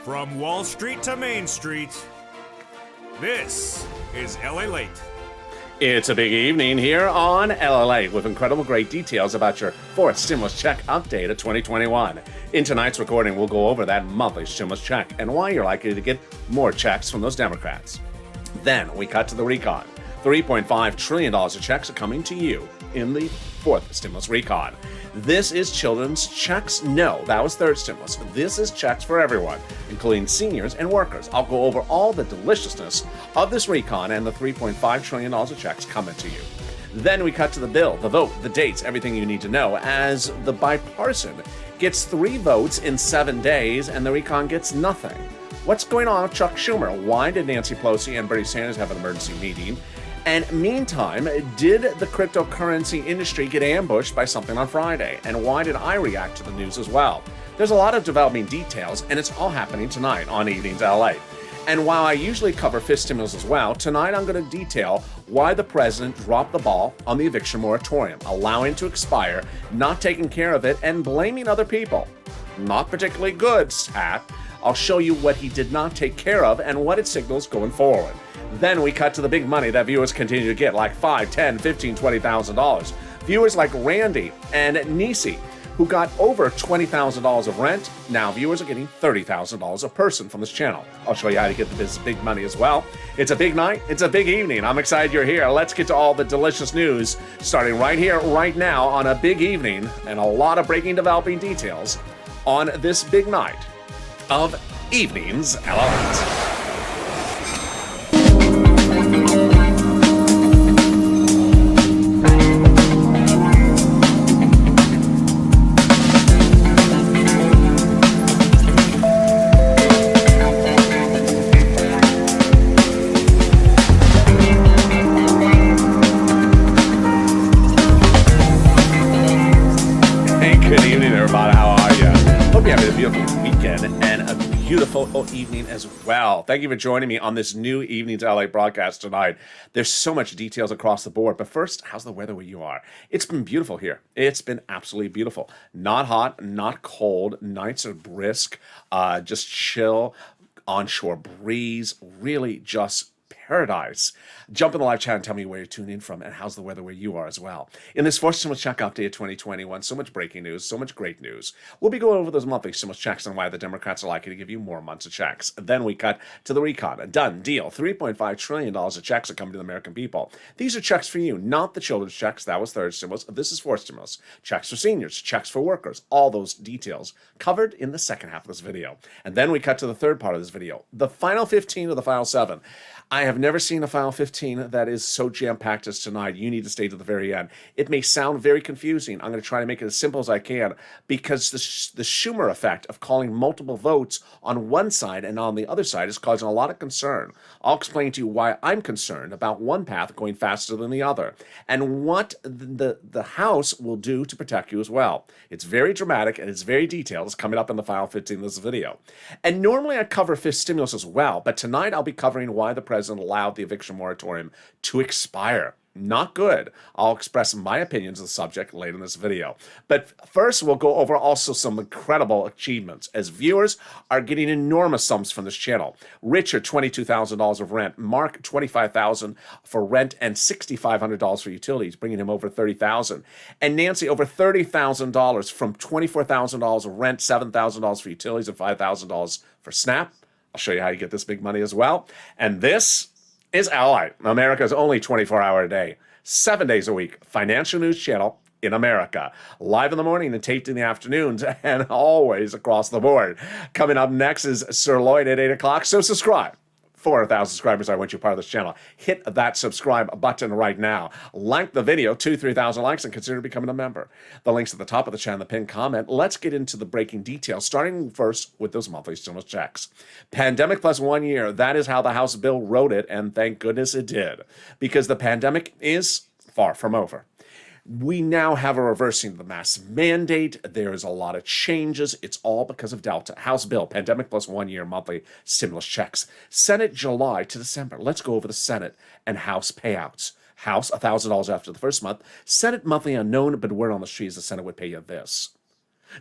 From Wall Street to Main Street, this is LALATE. It's a big evening here on LALATE with incredible great details about your fourth stimulus check update of 2021. In tonight's recording, we'll go over that monthly stimulus check and why you're likely to get more checks from those Democrats. Then we cut to the recon. $3.5 trillion of checks are coming to you in the fourth stimulus recon. This is children's checks? No, that was third stimulus. This is checks for everyone, including seniors and workers. I'll go over all the deliciousness of this recon and the $3.5 trillion of checks coming to you. Then we cut to the bill, the vote, the dates, everything you need to know, as the bipartisan gets 3 votes in 7 days and the recon gets nothing. What's going on with Chuck Schumer? Why did Nancy Pelosi and Bernie Sanders have an emergency meeting? And meantime, did the cryptocurrency industry get ambushed by something on Friday? And why did I react to the news as well? There's a lot of developing details, and it's all happening tonight on Evenings LA. And while I usually cover fifth stimulus as well, tonight I'm going to detail why the president dropped the ball on the eviction moratorium, allowing it to expire, not taking care of it, and blaming other people. Not particularly good, Pat. I'll show you what he did not take care of and what it signals going forward. Then we cut to the big money that viewers continue to get, like $5, $10, $15, $20,000. Viewers like Randy and Nisi, who got over $20,000 of rent. Now viewers are getting $30,000 a person from this channel. I'll show you how to get this big money as well. It's a big night. It's a big evening. I'm excited you're here. Let's get to all the delicious news, starting right here, right now, on a big evening and a lot of breaking, developing details on this big night of Evenings LALATE. Evening as well. Thank you for joining me on this new Evenings LA broadcast tonight. There's so much details across the board, but first, how's the weather where you are? It's been beautiful here. It's been absolutely beautiful. Not hot, not cold. Nights are brisk, just chill, onshore breeze, really just paradise. Jump in the live chat and tell me where you're tuning in from and how's the weather where you are as well. In this fourth stimulus check update of 2021, so much breaking news, so much great news. We'll be going over those monthly stimulus checks and why the Democrats are likely to give you more months of checks. Then we cut to the recon. A done deal. $3.5 trillion of checks are coming to the American people. These are checks for you, not the children's checks. That was third stimulus. This is fourth stimulus. Checks for seniors, checks for workers. All those details covered in the second half of this video. And then we cut to the third part of this video. The final 15 of the final 7. I have never seen a final 15 that is so jam-packed as tonight. You need to stay to the very end. It may sound very confusing. I'm going to try to make it as simple as I can because the Schumer effect of calling multiple votes on one side and on the other side is causing a lot of concern. I'll explain to you why I'm concerned about one path going faster than the other and what the House will do to protect you as well. It's very dramatic and it's very detailed. It's coming up in the final 15 of this video. And normally I cover fifth stimulus as well, but tonight I'll be covering why the president allowed the eviction moratorium to expire. Not good. I'll express my opinions on the subject later in this video. But first, we'll go over also some incredible achievements as viewers are getting enormous sums from this channel. Richard, $22,000 of rent. Mark, $25,000 for rent and $6,500 for utilities, bringing him over $30,000. And Nancy, over $30,000 from $24,000 of rent, $7,000 for utilities, and $5,000 for SNAP. I'll show you how you get this big money as well. And this is LALATE, America's only 24-hour a day, 7 days a week financial news channel in America. Live in the morning and taped in the afternoons and always across the board. Coming up next is Sir Lloyd at 8 o'clock, so subscribe. 400,000 subscribers, I want you part of this channel. Hit that subscribe button right now. Like the video, 3,000 likes, and consider becoming a member. The link's at the top of the channel, the pinned comment. Let's get into the breaking details, starting first with those monthly stimulus checks. Pandemic plus 1 year, that is how the House bill wrote it, and thank goodness it did, because the pandemic is far from over. We now have a reversing of the mask mandate. There's a lot of changes. It's all because of Delta. House bill, pandemic plus 1 year monthly stimulus checks. Senate, July to December. Let's go over the Senate and House payouts. House, $1,000 after the first month. Senate, monthly unknown, but word on the street is the Senate would pay you this.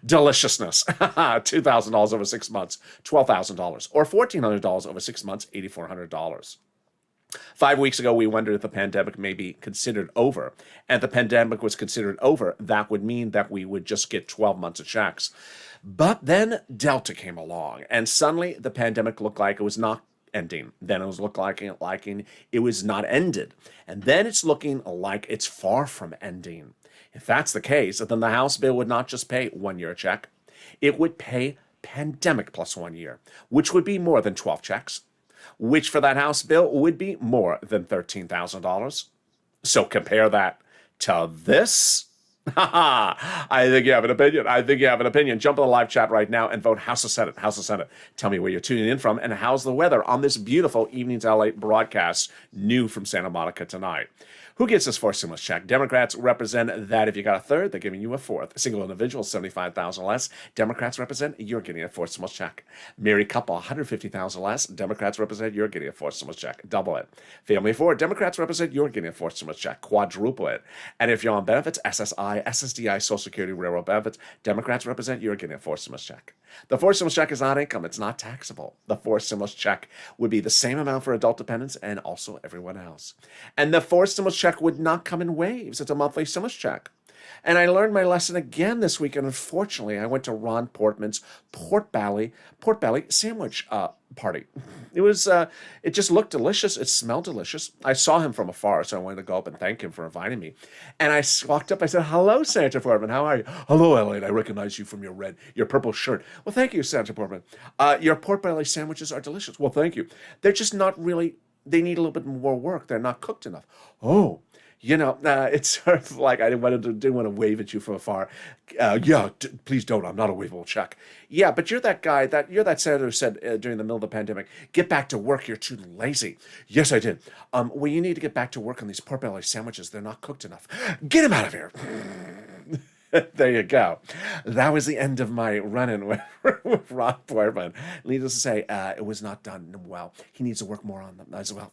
Deliciousness, $2,000 over 6 months, $12,000, or $1,400 over 6 months, $8,400. 5 weeks ago, we wondered if the pandemic may be considered over. And if the pandemic was considered over, that would mean that we would just get 12 months of checks. But then Delta came along, and suddenly the pandemic looked like it was not ending. Then it was looking like it was not ended. And then it's looking like it's far from ending. If that's the case, then the House bill would not just pay 1 year check. It would pay pandemic plus 1 year, which would be more than 12 checks, which for that House bill would be more than $13,000. So compare that to this. I think you have an opinion. Jump in the live chat right now and vote House of Senate. House of Senate. Tell me where you're tuning in from and how's the weather on this beautiful Evenings LA broadcast, new from Santa Monica tonight. Who gets this fourth stimulus check? Democrats represent that if you got a third, they're giving you a fourth. Single individual, $75,000 less. Democrats represent you're getting a fourth stimulus check. Married couple, $150,000 less. Democrats represent you're getting a fourth stimulus check. Double it. Family of four, Democrats represent you're getting a fourth stimulus check. Quadruple it. And if you're on benefits, SSI, SSDI, Social Security, Railroad benefits, Democrats represent you're getting a fourth stimulus check. The fourth stimulus check is not income. It's not taxable. The fourth stimulus check would be the same amount for adult dependents and also everyone else. And the fourth stimulus check would not come in waves. It's a monthly stimulus check. And I learned my lesson again this week, and unfortunately, I went to Ron Portman's pork belly sandwich party. It just looked delicious. It smelled delicious. I saw him from afar, so I wanted to go up and thank him for inviting me. And I walked up. I said, "Hello, Senator Portman. How are you?" "Hello, LALATE. I recognize you from your purple shirt." "Well, thank you, Senator Portman. Your pork belly sandwiches are delicious." "Well, thank you. They're just not really. They need a little bit more work. They're not cooked enough." "Oh." It's sort of like I didn't want to wave at you from afar. Please don't. I'm not a waveable check. Yeah, but you're that guy, you're that senator who said during the middle of the pandemic, "Get back to work. You're too lazy." "Yes, I did." Well, you need to get back to work on these pork belly sandwiches. They're not cooked enough. Get him out of here. There you go. That was the end of my run-in with Ron Portman. Needless to say, it was not done well. He needs to work more on them as well.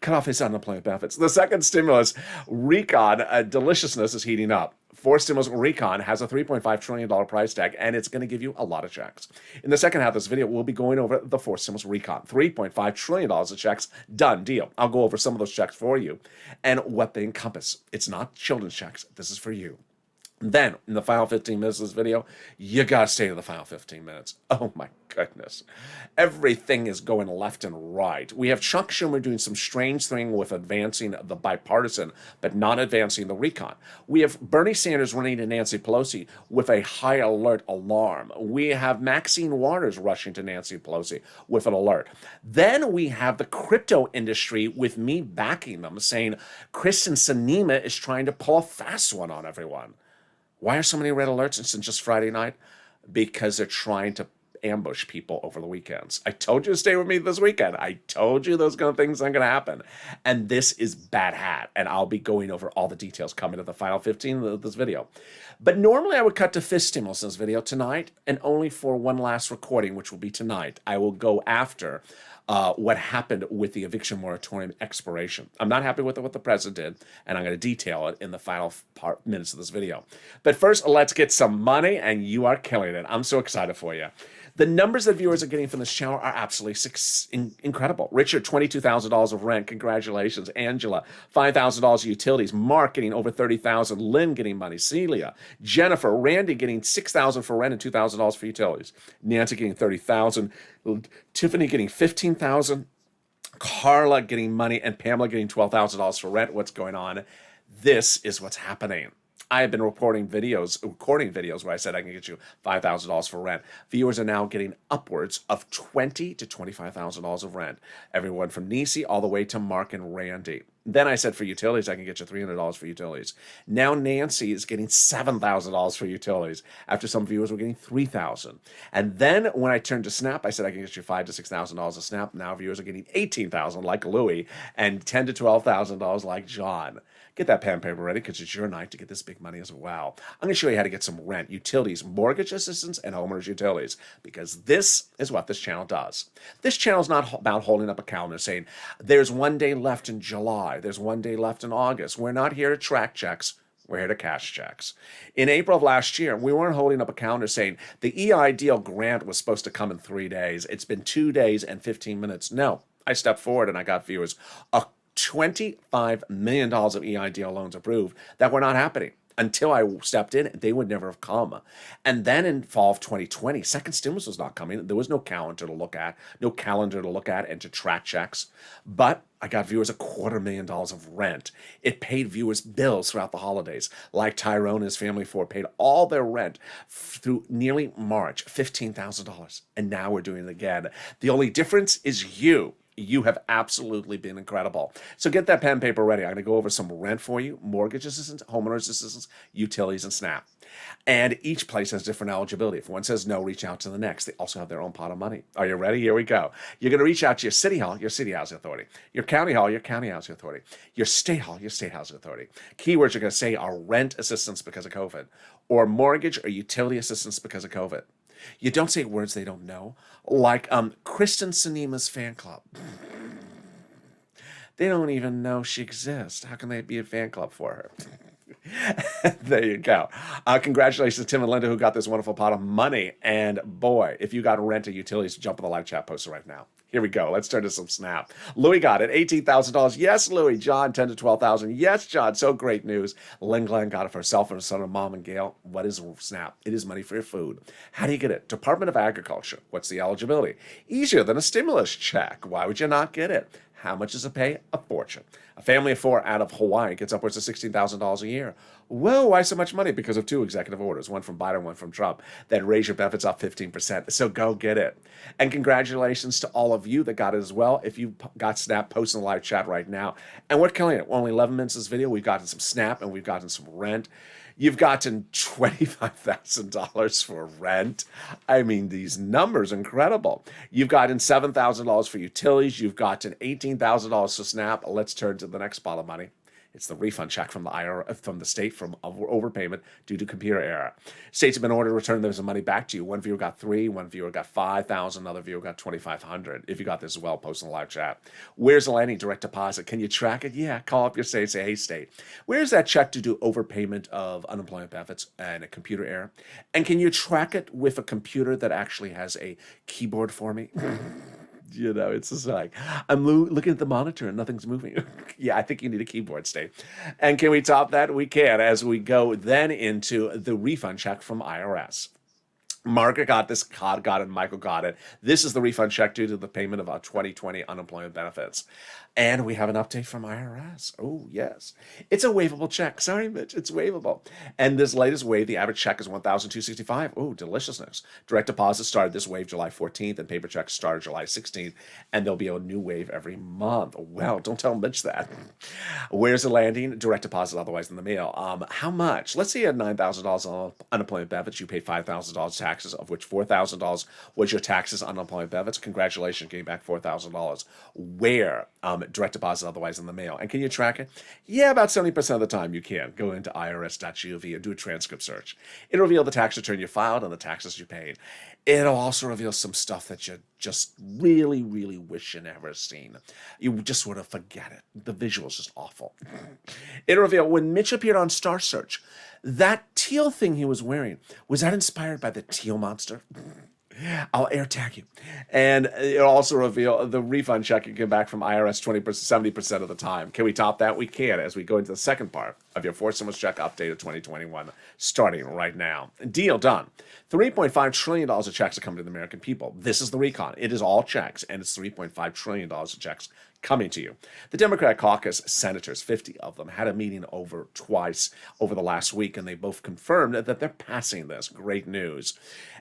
Cut off his unemployment benefits. The second stimulus, recon, deliciousness is heating up. Fourth stimulus recon has a $3.5 trillion price tag, and it's going to give you a lot of checks. In the second half of this video, we'll be going over the fourth stimulus recon. $3.5 trillion of checks, done deal. I'll go over some of those checks for you and what they encompass. It's not children's checks. This is for you. Then, in the final 15 minutes of this video, you gotta stay to the final 15 minutes. Oh my goodness. Everything is going left and right. We have Chuck Schumer doing some strange thing with advancing the bipartisan, but not advancing the recon. We have Bernie Sanders running to Nancy Pelosi with a high alert alarm. We have Maxine Waters rushing to Nancy Pelosi with an alert. Then we have the crypto industry with me backing them, saying Kristen Sinema is trying to pull a fast one on everyone. Why are so many red alerts since just Friday night? Because they're trying to ambush people over the weekends. I told you to stay with me this weekend. I told you those kind of things aren't going to happen. And this is bad hat. And I'll be going over all the details coming to the final 15 of this video. But normally I would cut to fifth stimulus in this video tonight, and only for one last recording, which will be tonight. I will go after what happened with the eviction moratorium expiration. I'm not happy with what the president did, and I'm going to detail it in the final minutes of this video. But first, let's get some money, and you are killing it. I'm so excited for you. The numbers that viewers are getting from this channel are absolutely incredible. Richard, $22,000 of rent. Congratulations. Angela, $5,000 of utilities. Mark getting over $30,000. Lynn getting money. Celia, Jennifer, Randy getting $6,000 for rent and $2,000 for utilities. Nancy getting $30,000. Tiffany getting $15,000. Carla getting money, and Pamela getting $12,000 for rent. What's going on? This is what's happening. I have been recording videos where I said I can get you $5,000 for rent. Viewers are now getting upwards of $20,000 to $25,000 of rent. Everyone from Nisi all the way to Mark and Randy. Then I said for utilities, I can get you $300 for utilities. Now Nancy is getting $7,000 for utilities after some viewers were getting $3,000. And then when I turned to Snap, I said I can get you $5,000 to $6,000 of Snap. Now viewers are getting $18,000 like Louie and $10,000 to $12,000 like John. Get that pen and paper ready because it's your night to get this big money as well. I'm going to show you how to get some rent, utilities, mortgage assistance, and homeowners utilities because this is what this channel does. This channel is not about holding up a calendar saying there's one day left in July, there's one day left in August. We're not here to track checks. We're here to cash checks. In April of last year, we weren't holding up a calendar saying the EIDL grant was supposed to come in 3 days. It's been 2 days and 15 minutes. No, I stepped forward and I got viewers $25 million of EIDL loans approved that were not happening. Until I stepped in, they would never have come. And then in fall of 2020, second stimulus was not coming. There was no calendar to look at, and to track checks. But I got viewers $250,000 of rent. It paid viewers bills throughout the holidays. Like Tyrone and his family four paid all their rent through nearly March, $15,000. And now we're doing it again. The only difference is you. You have absolutely been incredible. So get that pen and paper ready. I'm going to go over some rent for you, mortgage assistance, homeowners assistance, utilities, and SNAP. And each place has different eligibility. If one says no, reach out to the next. They also have their own pot of money. Are you ready? Here we go. You're going to reach out to your city hall, your city housing authority, your county hall, your county housing authority, your state hall, your state housing authority. Keywords you're going to say are rent assistance because of COVID, or mortgage or utility assistance because of COVID. You don't say words they don't know, like Kristen Sinema's fan club. They don't even know she exists. How can they be a fan club for her? There you go. Congratulations to Tim and Linda who got this wonderful pot of money. And boy, if you got rent or utilities, jump on the live chat poster right now. Here we go. Let's turn to some Snap. Louis got it. $18,000. Yes, Louis. John, $10,000 to $12,000. Yes, John. So great news. Lynn Glenn got it for herself and her son and mom and Gail. What is Snap? It is money for your food. How do you get it? Department of Agriculture. What's the eligibility? Easier than a stimulus check. Why would you not get it? How much does it pay? A fortune. A family of four out of Hawaii gets upwards of $16,000 a year. Whoa, why so much money? Because of two executive orders, one from Biden, one from Trump, that raise your benefits up 15%. So go get it. And congratulations to all of you that got it as well. If you got Snap, post in the live chat right now. And we're killing it. We're only 11 minutes of this video. We've gotten some Snap and we've gotten some rent. You've gotten $25,000 for rent. I mean, these numbers are incredible. You've gotten $7,000 for utilities. You've gotten $18,000 for SNAP. Let's turn to the next pile of money. It's the refund check from the IRS, from the state, from overpayment due to computer error. States have been ordered to return those money back to you. One viewer got $3,000, one viewer got $5,000, another viewer got $2,500. If you got this as well, post in the live chat. Where's the landing? Direct deposit. Can you track it? Yeah. Call up your state, say, hey, state, where's that check to do overpayment of unemployment benefits and a computer error? And can you track it with a computer that actually has a keyboard for me? You know, it's just like, I'm looking at the monitor and nothing's moving. Yeah, I think you need a keyboard, Steve. And can we top that? We can, as we go then into the refund check from IRS. Margaret got this, Todd got it, Michael got it. This is the refund check due to the payment of our 2020 unemployment benefits. And we have an update from IRS. Oh, yes. It's a waivable check. Sorry, Mitch, it's waivable. And this latest wave, the average check is $1,265. Oh, deliciousness. Direct deposit started this wave July 14th, and paper checks started July 16th. And there'll be a new wave every month. Well, don't tell Mitch that. Where's the landing? Direct deposit, otherwise in the mail. How much? Let's say you had $9,000 on unemployment benefits. You paid $5,000 taxes, of which $4,000 was your taxes on unemployment benefits. Congratulations, getting back $4,000. Where? Direct deposit, otherwise in the mail. And can you track it? Yeah, about 70% of the time you can. Go into irs.gov and do a transcript search. It'll reveal the tax return you filed and the taxes you paid. It'll also reveal some stuff that you just really, really wish you never seen. You just sort of forget it. The visual's just awful. It'll reveal when Mitch appeared on Star Search, that teal thing he was wearing, was that inspired by the teal monster? I'll air tag you. And it'll also reveal the refund check you get back from IRS 20%, 70% of the time. Can we top that? We can, as we go into the second part of your fourth stimulus check update of 2021, starting right now. Deal done. $3.5 trillion of checks are coming to the American people. This is the recon. It is all checks, and it's $3.5 trillion of checks coming to you. The Democratic caucus senators, 50 of them, had a meeting twice over the last week, and they both confirmed that they're passing this. Great news.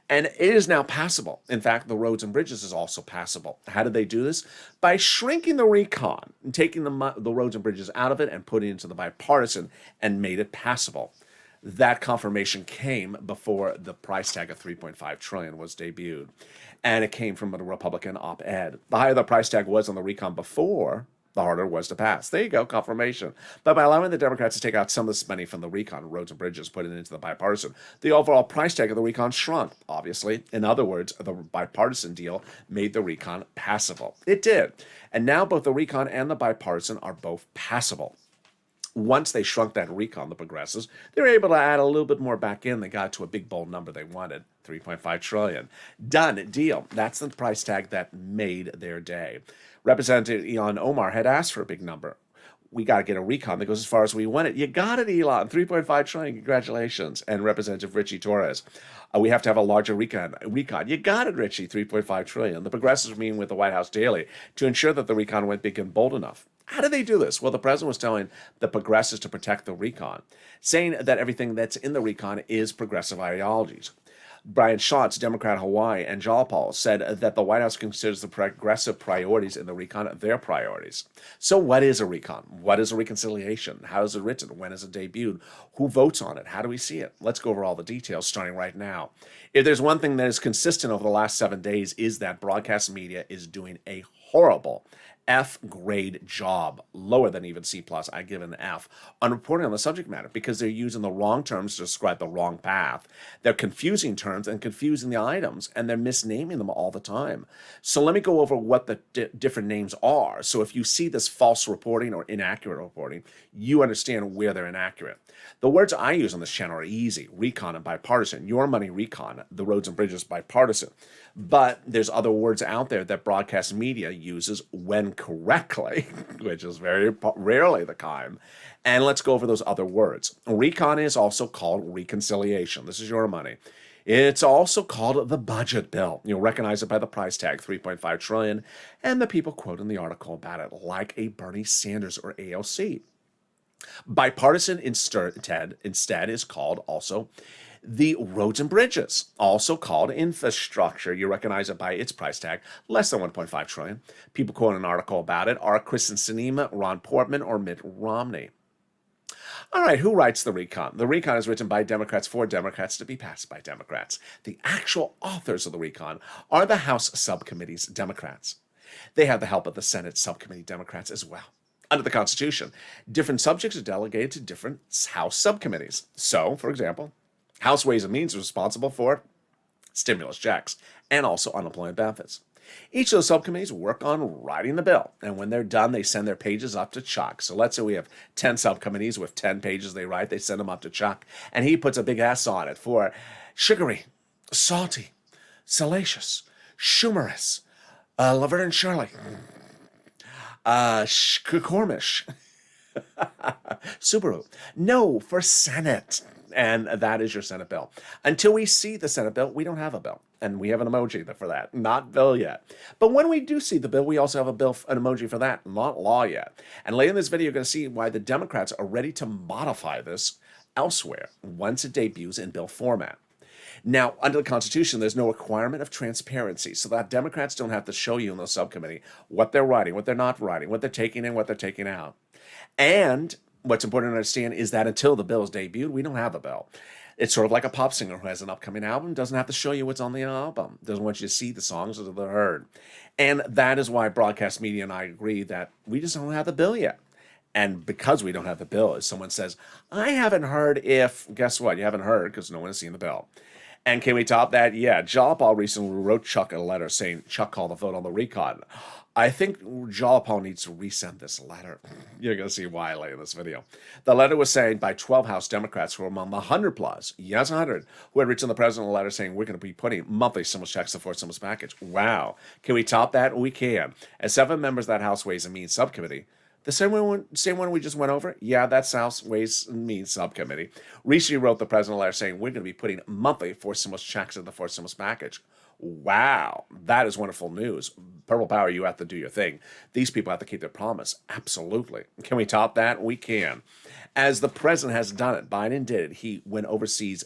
And it is now passable. In fact, the roads and bridges is also passable. How did they do this? By shrinking the recon and taking the roads and bridges out of it and putting it into the bipartisan and made it passable. That confirmation came before the price tag of $3.5 trillion was debuted. And it came from a Republican op-ed. The higher the price tag was on the recon before, the harder it was to pass. There you go, confirmation. But by allowing the Democrats to take out some of this money from the recon, roads and bridges, put it into the bipartisan, the overall price tag of the recon shrunk, obviously. In other words, the bipartisan deal made the recon passable. It did. And now both the recon and the bipartisan are both passable. Once they shrunk that recon, the progressives, they were able to add a little bit more back in. They got to a big, bold number they wanted, 3.5 trillion. Done deal. That's the price tag that made their day. Representative Ilhan Omar had asked for a big number. We got to get a recon that goes as far as we want it. You got it, Elon. 3.5 trillion. Congratulations. And Representative Richie Torres. We have to have a larger recon. You got it, Richie. 3.5 trillion. The progressives were meeting with the White House daily to ensure that the recon went big and bold enough. How do they do this? Well, the president was telling the progressives to protect the recon, saying that everything that's in the recon is progressive ideologies. Brian Schatz, Democrat Hawaii, and Jalopal said that the White House considers the progressive priorities in the recon their priorities. So what is a recon? What is a reconciliation? How is it written? When is it debuted? Who votes on it? How do we see it? Let's go over all the details starting right now. If there's one thing that is consistent over the last 7 days is that broadcast media is doing a horrible F-grade job, lower than even C+, I give an F, on reporting on the subject matter because they're using the wrong terms to describe the wrong path. They're confusing terms and confusing the items, and they're misnaming them all the time. So let me go over what the different names are. So if you see this false reporting or inaccurate reporting, you understand where they're inaccurate. The words I use on this channel are easy: recon and bipartisan. Your money recon, the roads and bridges bipartisan. But there's other words out there that broadcast media uses when correctly, which is very rarely the time. And let's go over those other words. Recon is also called reconciliation. This is your money. It's also called the budget bill. You'll recognize it by the price tag, 3.5 trillion, and the people quoting the article about it, like a Bernie Sanders or AOC. Bipartisan instead is called also the roads and bridges, also called infrastructure. You recognize it by its price tag, less than 1.5 trillion. People quoting an article about it are Kristen Sinema, Ron Portman, or Mitt Romney. All right, who writes the recon? The recon is written by Democrats for Democrats to be passed by Democrats. The actual authors of the recon are the House subcommittees Democrats. They have the help of the Senate subcommittee Democrats as well. Under the Constitution, different subjects are delegated to different House subcommittees. So, for example, House Ways and Means is responsible for stimulus checks and also unemployment benefits. Each of those subcommittees work on writing the bill, and when they're done, they send their pages up to Chuck. So let's say we have 10 subcommittees with 10 pages they write, they send them up to Chuck, and he puts a big S on it for sugary, salty, salacious, Schumerous, Laverne and Shirley, Cormish, Subaru. No, for Senate. And that is your Senate bill. Until we see the Senate bill, we don't have a bill. And we have an emoji for that. Not bill yet. But when we do see the bill, we also have an emoji for that. Not law yet. And later in this video, you're going to see why the Democrats are ready to modify this elsewhere once it debuts in bill format. Now, under the Constitution, there's no requirement of transparency, so that Democrats don't have to show you in the subcommittee what they're writing, what they're not writing, what they're taking in, what they're taking out. And what's important to understand is that until the bill is debuted, we don't have a bill. It's sort of like a pop singer who has an upcoming album, doesn't have to show you what's on the album, doesn't want you to see the songs that they're heard. And that is why broadcast media and I agree that we just don't have the bill yet. And because we don't have the bill, as someone says, I haven't heard if, guess what? You haven't heard because no one has seen the bill. And can we top that? Yeah, Jalopal recently wrote Chuck a letter saying Chuck called the vote on the recon. I think Jalopal needs to resend this letter. You're going to see why later in this video. The letter was signed by 12 House Democrats who were among the 100 plus, yes, 100, who had written the president a letter saying we're going to be putting monthly stimulus checks to fourth stimulus package. Wow. Can we top that? We can. As 7 members of that House Ways and Means subcommittee, the same one we just went over? Yeah, that's House Ways and Means subcommittee. Recently wrote the president a letter saying we're going to be putting monthly fourth stimulus checks in the fourth stimulus package. Wow, that is wonderful news. Purple Power, you have to do your thing. These people have to keep their promise. Absolutely. Can we top that? We can. As the president has done it, Biden did it. He went overseas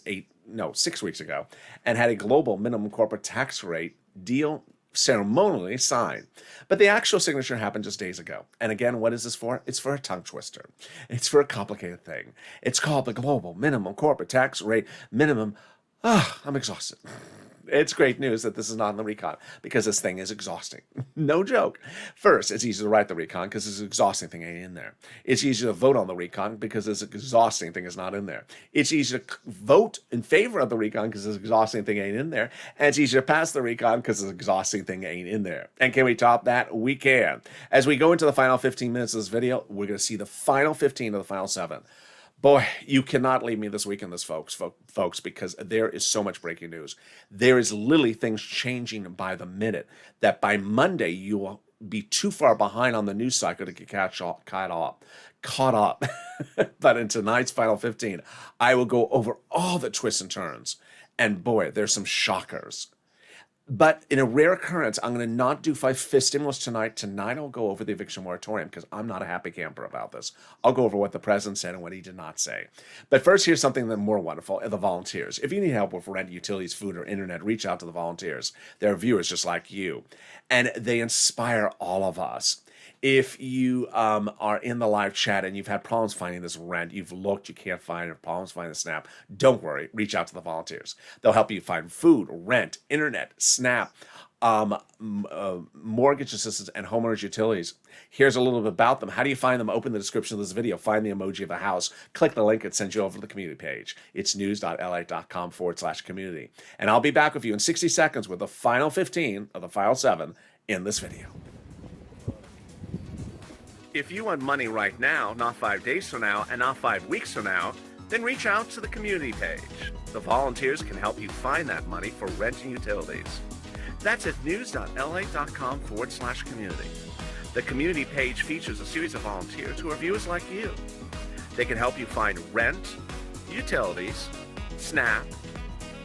6 weeks ago and had a global minimum corporate tax rate deal ceremonially signed. But the actual signature happened just days ago. And again, what is this for? It's for a tongue twister. It's for a complicated thing. It's called the global minimum corporate tax rate minimum. I'm exhausted. It's great news that this is not in the recon because this thing is exhausting. No joke. First, it's easy to write the recon because this exhausting thing ain't in there. It's easy to vote on the recon because this exhausting thing is not in there. It's easy to vote in favor of the recon because this exhausting thing ain't in there. And it's easy to pass the recon because this exhausting thing ain't in there. And can we top that? We can. As we go into the final 15 minutes of this video, we're going to see the final 15 of the final 7. Boy, you cannot leave me this weekend, folks, because there is so much breaking news. There is literally things changing by the minute that by Monday you will be too far behind on the news cycle to get caught up. But in tonight's final 15, I will go over all the twists and turns. And boy, there's some shockers. But in a rare occurrence, I'm going to not do fifth stimulus tonight. Tonight, I'll go over the eviction moratorium because I'm not a happy camper about this. I'll go over what the president said and what he did not say. But first, here's something that more wonderful, the volunteers. If you need help with rent, utilities, food, or internet, reach out to the volunteers. They're viewers just like you, and they inspire all of us. If you are in the live chat and you've had problems finding this rent, you've looked, you can't find it, problems finding the SNAP, don't worry, reach out to the volunteers. They'll help you find food, rent, internet, SNAP, mortgage assistance, and homeowners utilities. Here's a little bit about them. How do you find them? Open the description of this video, find the emoji of a house, click the link, it sends you over to the community page. It's news.la.com/community. And I'll be back with you in 60 seconds with the final 15 of the final 7 in this video. If you want money right now, not 5 days from now, and not 5 weeks from now, then reach out to the community page. The volunteers can help you find that money for rent and utilities. That's at news.la.com/community. The community page features a series of volunteers who are viewers like you. They can help you find rent, utilities, SNAP,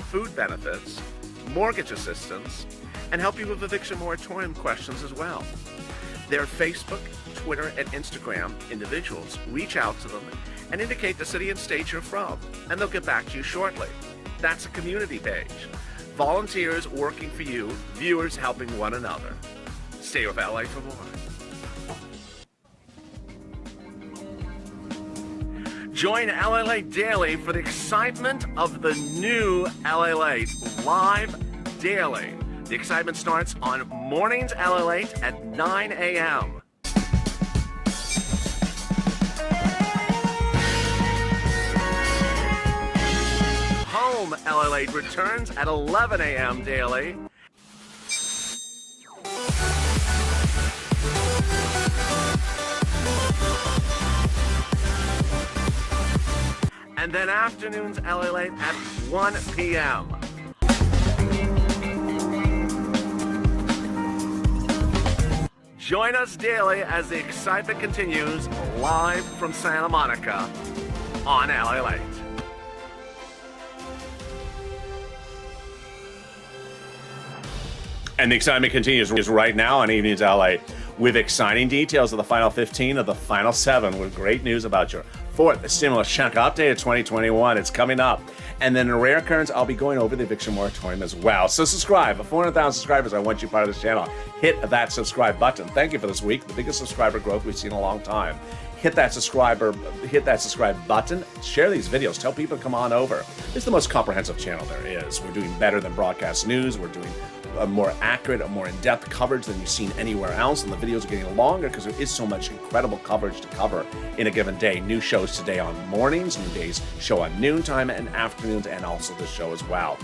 food benefits, mortgage assistance, and help you with eviction moratorium questions as well. Their Facebook, Twitter, and Instagram individuals reach out to them and indicate the city and state you're from, and they'll get back to you shortly. That's a community page. Volunteers working for you, viewers helping one another. Stay with LA for more. Join LALATE Daily for the excitement of the new LALATE live daily. The excitement starts on mornings LALATE at 9 a.m. Home LALATE returns at 11 a.m. daily. And then afternoons LALATE at 1 p.m. Join us daily as the excitement continues live from Santa Monica on LALATE. And the excitement continues right now on Evenings LA with exciting details of the final 15 of the final 7 with great news about your 4th stimulus check update of 2021. It's coming up. And then in a rare occurrence, I'll be going over the eviction moratorium as well. So subscribe. For 400,000 subscribers, I want you part of this channel. Hit that subscribe button. Thank you for this week, the biggest subscriber growth we've seen in a long time. Hit that subscribe button. Share these videos. Tell people to come on over. It's the most comprehensive channel there is. We're doing better than broadcast news. We're doing a more accurate, a more in-depth coverage than you've seen anywhere else, and the videos are getting longer because there is so much incredible coverage to cover in a given day. New shows today on mornings, new days show on noontime and afternoons, and also this show as well.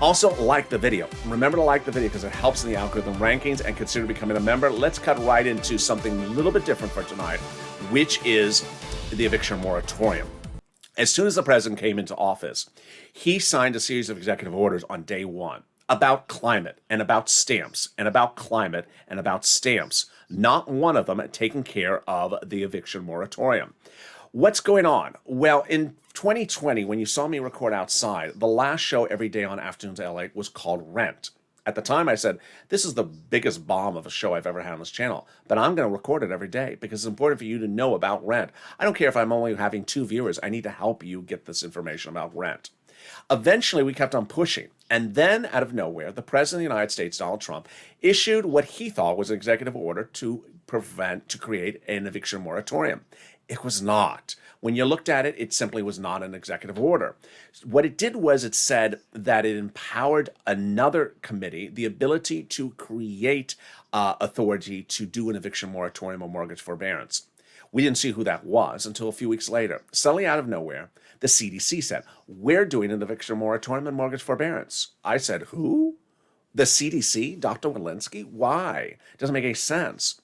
Also, like the video. Remember to like the video because it helps in the algorithm rankings, and consider becoming a member. Let's cut right into something a little bit different for tonight, which is the eviction moratorium. As soon as the president came into office, he signed a series of executive orders on day one about climate and about stamps and about climate and about stamps. Not one of them taking care of the eviction moratorium. What's going on? Well, in 2020, when you saw me record outside, the last show every day on Afternoons LA was called Rent. At the time, I said, this is the biggest bomb of a show I've ever had on this channel, but I'm going to record it every day because it's important for you to know about rent. I don't care if I'm only having 2 viewers. I need to help you get this information about rent. Eventually, we kept on pushing. And then, out of nowhere, the President of the United States, Donald Trump, issued what he thought was an executive order to create an eviction moratorium. It was not. When you looked at it, it simply was not an executive order. What it did was it said that it empowered another committee the ability to create authority to do an eviction moratorium or mortgage forbearance. We didn't see who that was until a few weeks later. Suddenly, out of nowhere, the CDC said, we're doing an eviction moratorium and mortgage forbearance. I said, who? The CDC? Dr. Walensky? Why? Doesn't make any sense.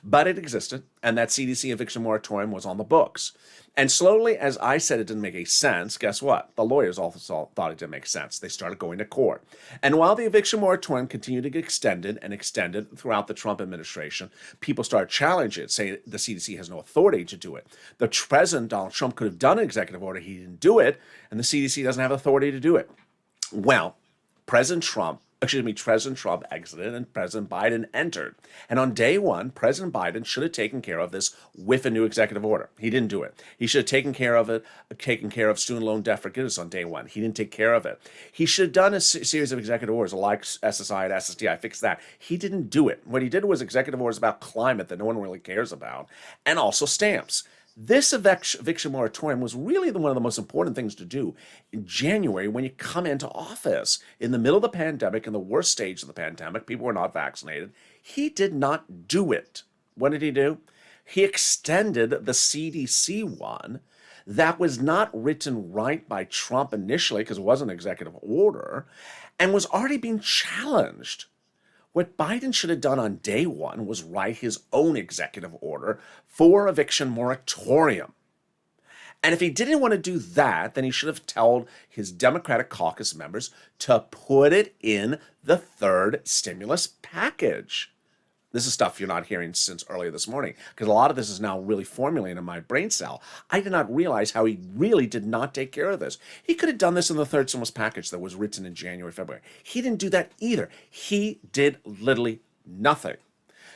But it existed, and that CDC eviction moratorium was on the books. And slowly, as I said it didn't make any sense, guess what? The lawyers also thought it didn't make sense. They started going to court. And while the eviction moratorium continued to get extended and extended throughout the Trump administration, people started challenging it, saying the CDC has no authority to do it. The President, Donald Trump, could have done an executive order. He didn't do it, and the CDC doesn't have authority to do it. Well, President Trump exited and President Biden entered. And on day one, President Biden should have taken care of this with a new executive order. He didn't do it. He should have taken care of student loan debt forgiveness on day one. He didn't take care of it. He should have done a series of executive orders like SSI and SSDI, fix that. He didn't do it. What he did was executive orders about climate that no one really cares about, and also stamps. This eviction moratorium was really one of the most important things to do in January when you come into office. In the middle of the pandemic, in the worst stage of the pandemic, people were not vaccinated. He did not do it. What did he do? He extended the CDC one that was not written right by Trump initially because it wasn't an executive order and was already being challenged. What Biden should have done on day one was write his own executive order for eviction moratorium. And if he didn't want to do that, then he should have told his Democratic caucus members to put it in the third stimulus package. This is stuff you're not hearing since earlier this morning, because a lot of this is now really formulating in my brain cell. I did not realize how he really did not take care of this. He could have done this in the third stimulus package that was written in January, February. He didn't do that either. He did literally nothing.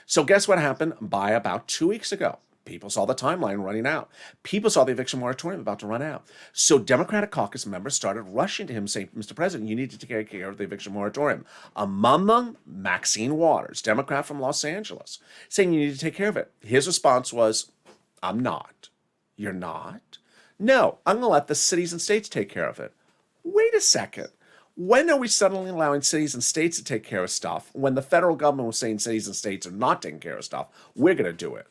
So guess what happened by about 2 weeks ago? People saw the timeline running out. People saw the eviction moratorium about to run out. So Democratic caucus members started rushing to him saying, Mr. President, you need to take care of the eviction moratorium. Among them, Maxine Waters, Democrat from Los Angeles, saying you need to take care of it. His response was, I'm not. You're not? No, I'm going to let the cities and states take care of it. Wait a second. When are we suddenly allowing cities and states to take care of stuff when the federal government was saying cities and states are not taking care of stuff? We're going to do it.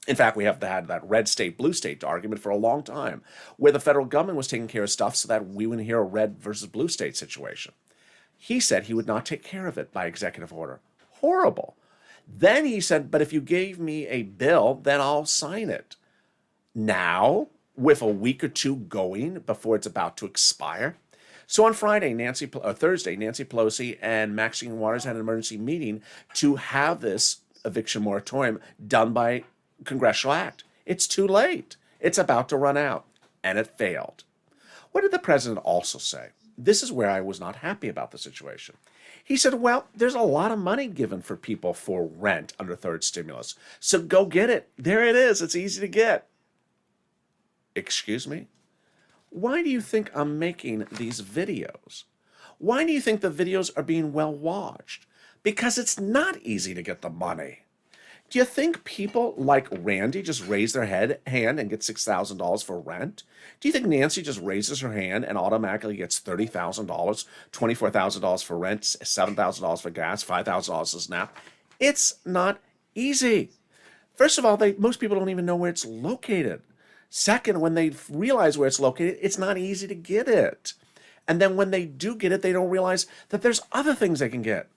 In fact, we have had that red state, blue state argument for a long time, where the federal government was taking care of stuff so that we wouldn't hear a red versus blue state situation. He said he would not take care of it by executive order. Horrible. Then he said, but if you gave me a bill, then I'll sign it. Now, with a week or two going before it's about to expire. So on Thursday, Nancy Pelosi and Maxine Waters had an emergency meeting to have this eviction moratorium done by congressional act. It's too late. It's about to run out. And it failed. What did the president also say? This is where I was not happy about the situation. He said, well, there's a lot of money given for people for rent under third stimulus. So go get it. There it is. It's easy to get. Excuse me? Why do you think I'm making these videos? Why do you think the videos are being well watched? Because it's not easy to get the money. Do you think people like Randy just raise their hand and get $6,000 for rent? Do you think Nancy just raises her hand and automatically gets $30,000, $24,000 for rent, $7,000 for gas, $5,000 for SNAP? It's not easy. First of all, most people don't even know where it's located. Second, when they realize where it's located, it's not easy to get it. And then when they do get it, they don't realize that there's other things they can get.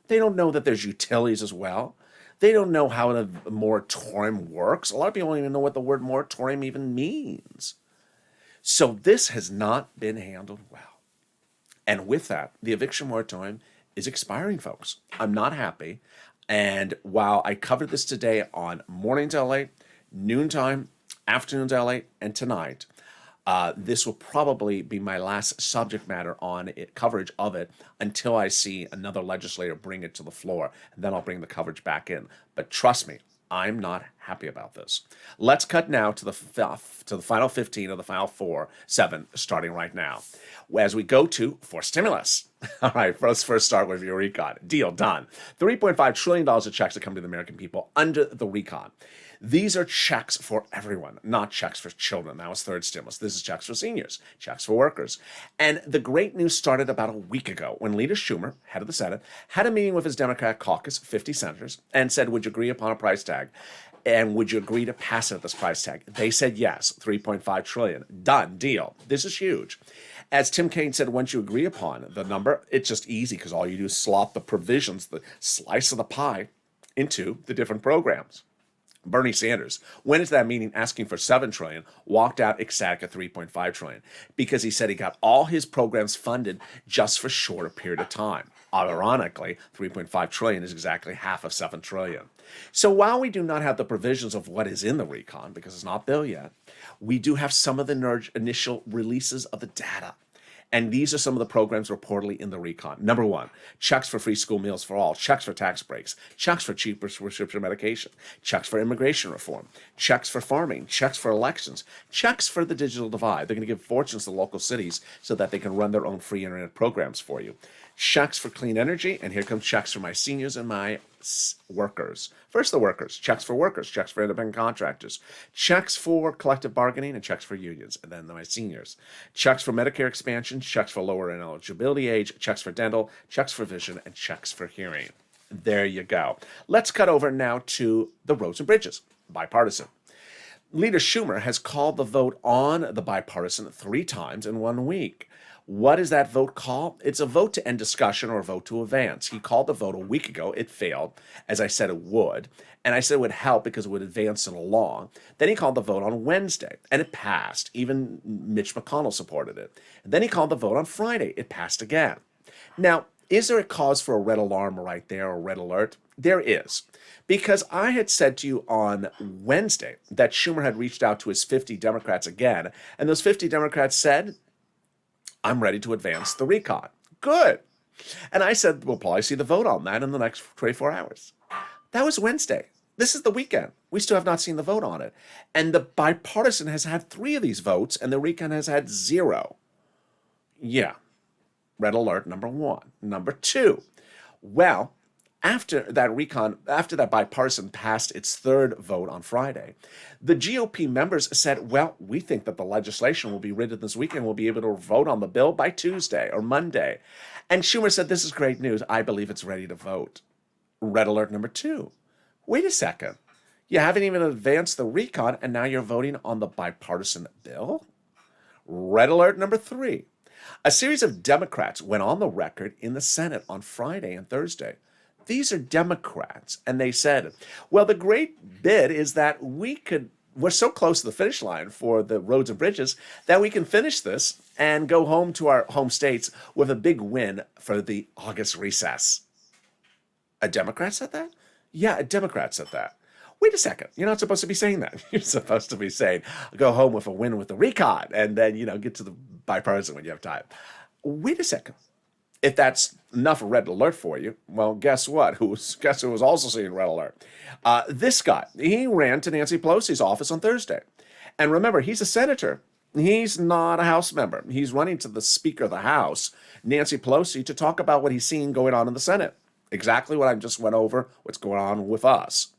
They don't know that there's utilities as well. They don't know how a moratorium works. A lot of people don't even know what the word moratorium even means. So this has not been handled well. And with that, the eviction moratorium is expiring, folks. I'm not happy. And while I covered this today on Mornings LA, noontime, afternoons LA, and tonight, this will probably be my last subject matter on coverage of it until I see another legislator bring it to the floor, and then I'll bring the coverage back in. But trust me, I'm not happy about this. Let's cut now to the final 15 of the final 7, starting right now, as we go to for stimulus. All right, let's first start with your recon. Deal done. $3.5 trillion of checks that come to the American people under the recon. These are checks for everyone, not checks for children. That was third stimulus. This is checks for seniors, checks for workers. And the great news started about a week ago when Leader Schumer, head of the Senate, had a meeting with his Democrat caucus, 50 senators, and said, would you agree upon a price tag? And would you agree to pass it at this price tag? They said yes, 3.5 trillion. Done, deal. This is huge. As Tim Kaine said, once you agree upon the number, it's just easy because all you do is slot the provisions, the slice of the pie, into the different programs. Bernie Sanders went into that meeting asking for $7 trillion, walked out ecstatic at $3.5 trillion because he said he got all his programs funded just for a shorter period of time. Ironically, $3.5 trillion is exactly half of $7 trillion. So while we do not have the provisions of what is in the recon, because it's not built yet, we do have some of the initial releases of the data. And these are some of the programs reportedly in the recon. Number one, checks for free school meals for all, checks for tax breaks, checks for cheaper prescription medication, checks for immigration reform, checks for farming, checks for elections, checks for the digital divide. They're going to give fortunes to local cities so that they can run their own free internet programs for you. Checks for clean energy, and here comes checks for my seniors and my workers. First, the workers, checks for independent contractors, checks for collective bargaining, and checks for unions, and then my seniors. Checks for Medicare expansion, checks for lower eligibility age, checks for dental, checks for vision, and checks for hearing. There you go. Let's cut over now to the roads and bridges, bipartisan. Leader Schumer has called the vote on the bipartisan 3 times in 1 week. What is that vote called? It's a vote to end discussion or a vote to advance. He called the vote a week ago. It failed, as I said it would. And I said it would help because it would advance it along. Then he called the vote on Wednesday, and it passed. Even Mitch McConnell supported it. And then he called the vote on Friday. It passed again. Now, is there a cause for a red alarm right there, or red alert? There is. Because I had said to you on Wednesday that Schumer had reached out to his 50 Democrats again, and those 50 Democrats said, I'm ready to advance the recon. Good. And I said, we'll probably see the vote on that in the next 24 hours. That was Wednesday. This is the weekend. We still have not seen the vote on it. And the bipartisan has had 3 of these votes, and the recon has had 0. Yeah. Red alert, number 1. Number 2. Well, after that bipartisan passed its 3rd vote on Friday, the GOP members said, well, we think that the legislation will be written this weekend. We'll be able to vote on the bill by Tuesday or Monday. And Schumer said, this is great news. I believe it's ready to vote. Red alert number 2. Wait a second. You haven't even advanced the recon, and now you're voting on the bipartisan bill? Red alert number 3. A series of Democrats went on the record in the Senate on Friday and Thursday. These are Democrats, and they said, well, the great bit is that we're so close to the finish line for the roads and bridges that we can finish this and go home to our home states with a big win for the August recess. A Democrat said that? Yeah, a Democrat said that. Wait a second. You're not supposed to be saying that. You're supposed to be saying, go home with a win with the recon and then, get to the bipartisan when you have time. Wait a second. If that's enough red alert for you, well, guess what? Guess who was also seeing red alert? This guy. He ran to Nancy Pelosi's office on Thursday. And remember, he's a senator. He's not a House member. He's running to the Speaker of the House, Nancy Pelosi, to talk about what he's seeing going on in the Senate. Exactly what I just went over, what's going on with us.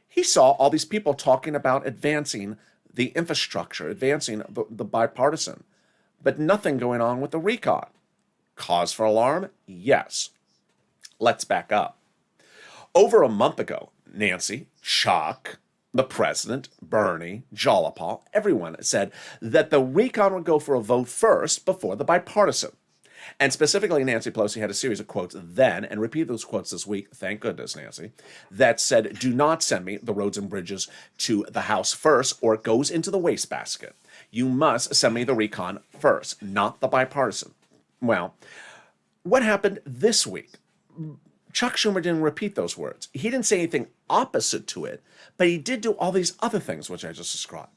He saw all these people talking about advancing the infrastructure, advancing the bipartisan, but nothing going on with the recon. Cause for alarm? Yes. Let's back up. Over a month ago, Nancy, Chuck, the president, Bernie, Jolapal, everyone said that the recon would go for a vote first before the bipartisan. And specifically, Nancy Pelosi had a series of quotes then, and repeated those quotes this week, thank goodness, Nancy, that said, do not send me the roads and bridges to the House first, or it goes into the wastebasket. You must send me the recon first, not the bipartisan. Well, what happened this week? Chuck Schumer didn't repeat those words. He didn't say anything opposite to it, but he did do all these other things which I just described.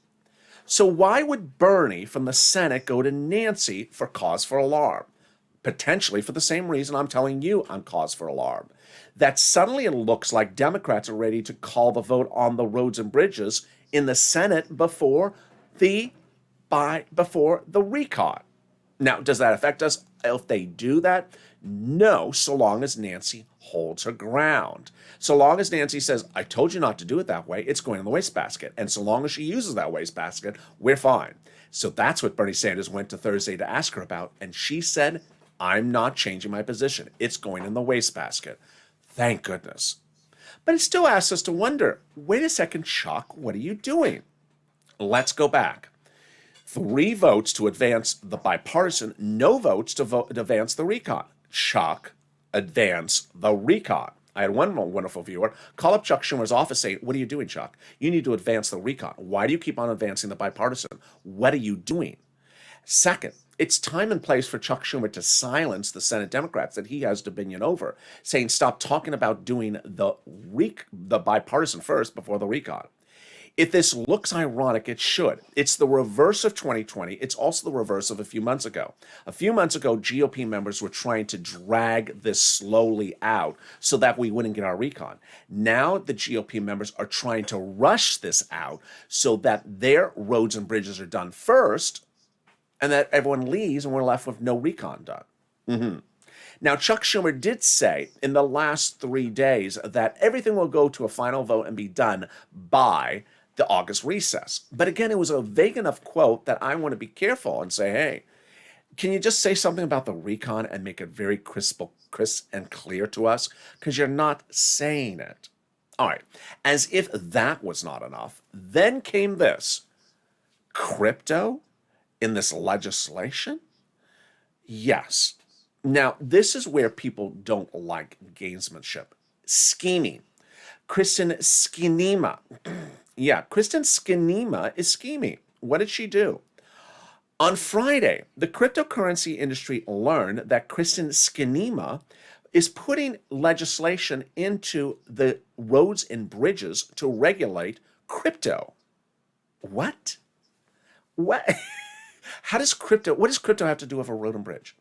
So why would Bernie from the Senate go to Nancy for cause for alarm? Potentially for the same reason I'm telling you on cause for alarm. That suddenly it looks like Democrats are ready to call the vote on the roads and bridges in the Senate before the recon. Now, does that affect us if they do that? No, so long as Nancy holds her ground. So long as Nancy says, I told you not to do it that way, it's going in the wastebasket. And so long as she uses that wastebasket, we're fine. So that's what Bernie Sanders went to Thursday to ask her about. And she said, I'm not changing my position. It's going in the wastebasket. Thank goodness. But it still asks us to wonder, wait a second, Chuck, what are you doing? Let's go back. 3 votes to advance the bipartisan, no votes to advance the recon. Chuck, advance the recon. I had one wonderful viewer call up Chuck Schumer's office saying, what are you doing, Chuck? You need to advance the recon. Why do you keep on advancing the bipartisan? What are you doing? Second, it's time and place for Chuck Schumer to silence the Senate Democrats that he has dominion over, saying stop talking about doing the bipartisan first before the recon. If this looks ironic, it should. It's the reverse of 2020. It's also the reverse of a few months ago. A few months ago, GOP members were trying to drag this slowly out so that we wouldn't get our recon. Now the GOP members are trying to rush this out so that their roads and bridges are done first and that everyone leaves and we're left with no recon done. Now, Chuck Schumer did say in the last 3 days that everything will go to a final vote and be done by the August recess. But again, it was a vague enough quote that I want to be careful and say, hey, can you just say something about the recon and make it very crisp and clear to us? Because you're not saying it. All right. As if that was not enough, then came this. Crypto in this legislation? Yes. Now, this is where people don't like gamesmanship. Scheming. Kristen Skinema. Yeah, Kristen Skinema is scheming. What did she do? On Friday, the cryptocurrency industry learned that Kristen Skinema is putting legislation into the roads and bridges to regulate crypto. What? What? What does crypto have to do with a road and bridge?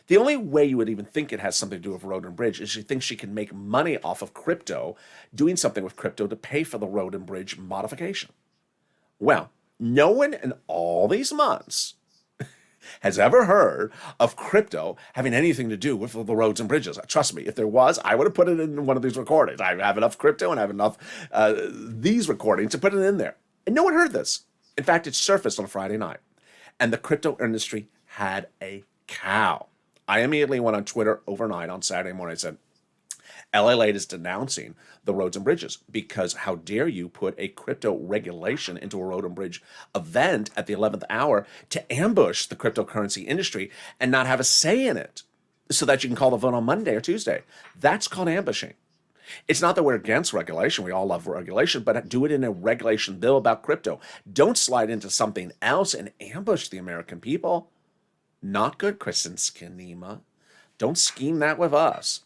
The only way you would even think it has something to do with road and bridge is she thinks she can make money off of crypto, doing something with crypto to pay for the road and bridge modification. Well, no one in all these months has ever heard of crypto having anything to do with the roads and bridges. Trust me, if there was, I would have put it in one of these recordings. I have enough crypto and I have enough these recordings to put it in there. And no one heard this. In fact, it surfaced on Friday night. And the crypto industry had a cow. I immediately went on Twitter overnight on Saturday morning. I said, LALATE is denouncing the roads and bridges because how dare you put a crypto regulation into a road and bridge event at the 11th hour to ambush the cryptocurrency industry and not have a say in it so that you can call the vote on Monday or Tuesday. That's called ambushing. It's not that we're against regulation. We all love regulation, but do it in a regulation bill about crypto. Don't slide into something else and ambush the American people. Not good, Kristen Skinema. Don't scheme that with us.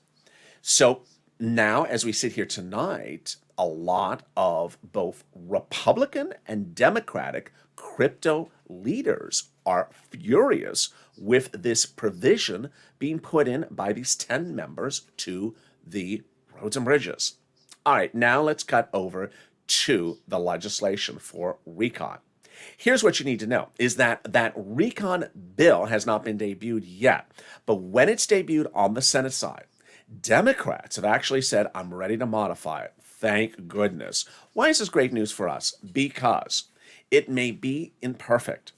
So now, as we sit here tonight, a lot of both Republican and Democratic crypto leaders are furious with this provision being put in by these 10 members to the roads and bridges. All right, now let's cut over to the legislation for recon. Here's what you need to know is that recon bill has not been debuted yet. But when it's debuted on the Senate side, Democrats have actually said, I'm ready to modify it. Thank goodness. Why is this great news for us? Because it may be imperfect.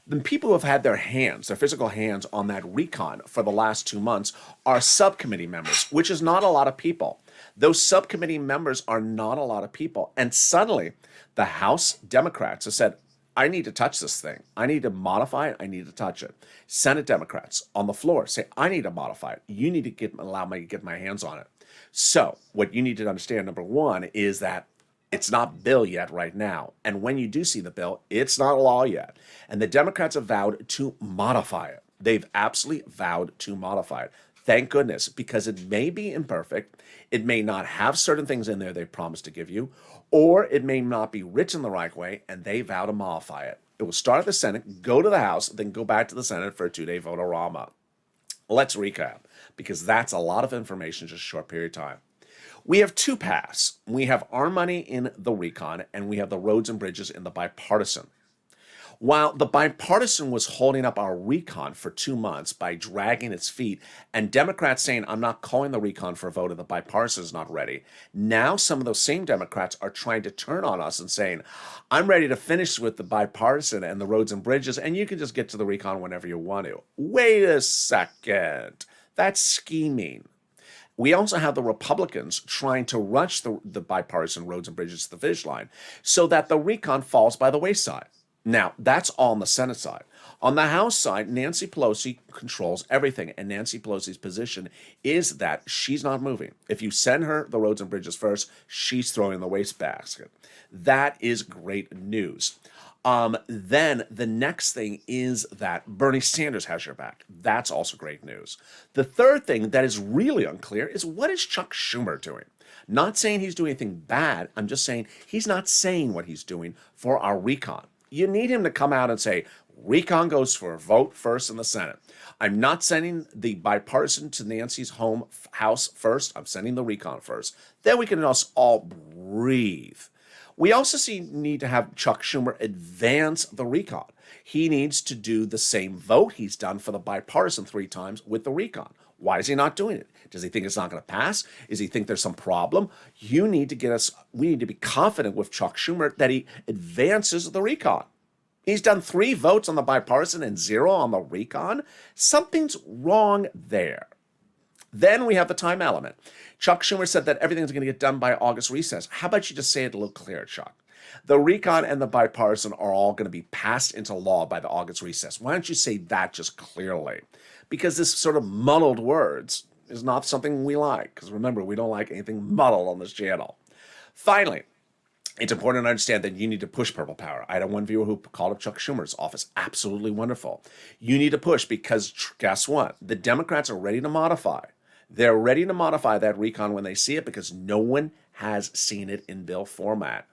The people who have had their physical hands on that recon for the last 2 months are subcommittee members, which is not a lot of people. Those subcommittee members are not a lot of people. And suddenly, the House Democrats have said, I need to touch this thing. I need to modify it. I need to touch it. Senate Democrats on the floor say, I need to modify it. You need to allow me to get my hands on it. So what you need to understand, number one, is that it's not bill yet right now. And when you do see the bill, it's not law yet. And the Democrats have vowed to modify it. They've absolutely vowed to modify it. Thank goodness, because it may be imperfect. It may not have certain things in there they promised to give you, or it may not be written the right way, and they vow to modify it. It will start at the Senate, go to the House, then go back to the Senate for a 2-day vote-a-rama. Let's recap, because that's a lot of information in just a short period of time. We have 2 paths. We have our money in the recon, and we have the roads and bridges in the bipartisan. While the bipartisan was holding up our recon for 2 months by dragging its feet, and Democrats saying, I'm not calling the recon for a vote and the bipartisan is not ready, now some of those same Democrats are trying to turn on us and saying, I'm ready to finish with the bipartisan and the roads and bridges, and you can just get to the recon whenever you want to. Wait a second. That's scheming. We also have the Republicans trying to rush the bipartisan roads and bridges to the finish line so that the recon falls by the wayside. Now, that's all on the Senate side. On the House side, Nancy Pelosi controls everything, and Nancy Pelosi's position is that she's not moving. If you send her the roads and bridges first, she's throwing in the wastebasket. That is great news. Then the next thing is that Bernie Sanders has your back. That's also great news. The third thing that is really unclear is, what is Chuck Schumer doing? Not saying he's doing anything bad. I'm just saying he's not saying what he's doing for our recon. You need him to come out and say, recon goes for a vote first in the Senate. I'm not sending the bipartisan to Nancy's house first. I'm sending the recon first. Then we can just all breathe. We also need to have Chuck Schumer advance the recon. He needs to do the same vote he's done for the bipartisan 3 times with the recon. Why is he not doing it? Does he think it's not going to pass? Does he think there's some problem? We need to be confident with Chuck Schumer that he advances the recon. He's done 3 votes on the bipartisan and 0 on the recon. Something's wrong there. Then we have the time element. Chuck Schumer said that everything's going to get done by August recess. How about you just say it a little clearer, Chuck? The recon and the bipartisan are all going to be passed into law by the August recess. Why don't you say that just clearly? Because this sort of muddled words is not something we like. Because remember, we don't like anything muddled on this channel. Finally, it's important to understand that you need to push purple power. I had one viewer who called up Chuck Schumer's office. Absolutely wonderful. You need to push because guess what? The Democrats are ready to modify. They're ready to modify that recon when they see it because no one has seen it in bill format.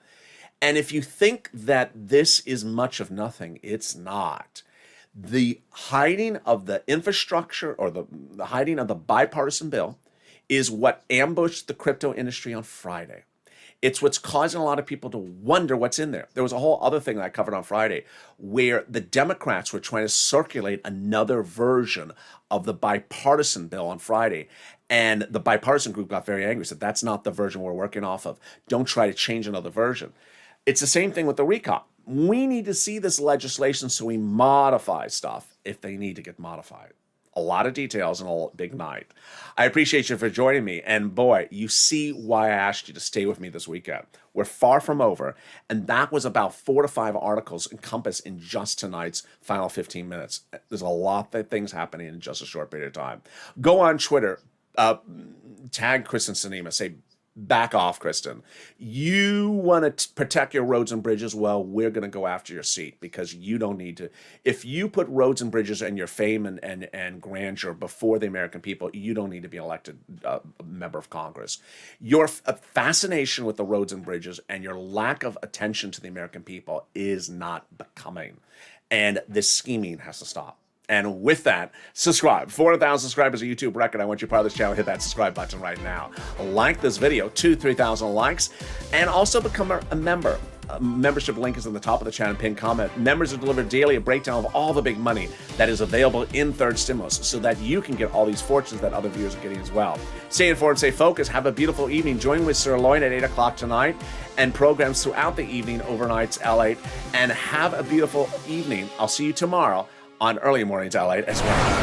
And if you think that this is much of nothing, it's not. The hiding of the infrastructure or the hiding of the bipartisan bill is what ambushed the crypto industry on Friday. It's what's causing a lot of people to wonder what's in there. There was a whole other thing that I covered on Friday where the Democrats were trying to circulate another version of the bipartisan bill on Friday. And the bipartisan group got very angry, said that's not the version we're working off of. Don't try to change another version. It's the same thing with the recon. We need to see this legislation so we modify stuff if they need to get modified. A lot of details and a big night. I appreciate you for joining me. And boy, you see why I asked you to stay with me this weekend. We're far from over. And that was about 4 to 5 articles encompassed in just tonight's final 15 minutes. There's a lot of things happening in just a short period of time. Go on Twitter, tag Kristen Sinema, say, back off, Kristen. You want to protect your roads and bridges? Well, we're going to go after your seat because you don't need to. If you put roads and bridges and your fame and grandeur before the American people, you don't need to be elected member of Congress. Your fascination with the roads and bridges and your lack of attention to the American people is not becoming. And this scheming has to stop. And with that, subscribe. 400,000 subscribers, a YouTube record. I want you part of this channel. Hit that subscribe button right now. Like this video, 2,000-3,000 likes, and also become a member. A membership link is in the top of the channel, pinned comment. Members are delivered daily a breakdown of all the big money that is available in third stimulus so that you can get all these fortunes that other viewers are getting as well. Stay informed, stay focused. Have a beautiful evening. Join with Sirloin at 8 o'clock tonight and programs throughout the evening, overnights, LALATE. And have a beautiful evening. I'll see you tomorrow on Early Mornings LALATE as well.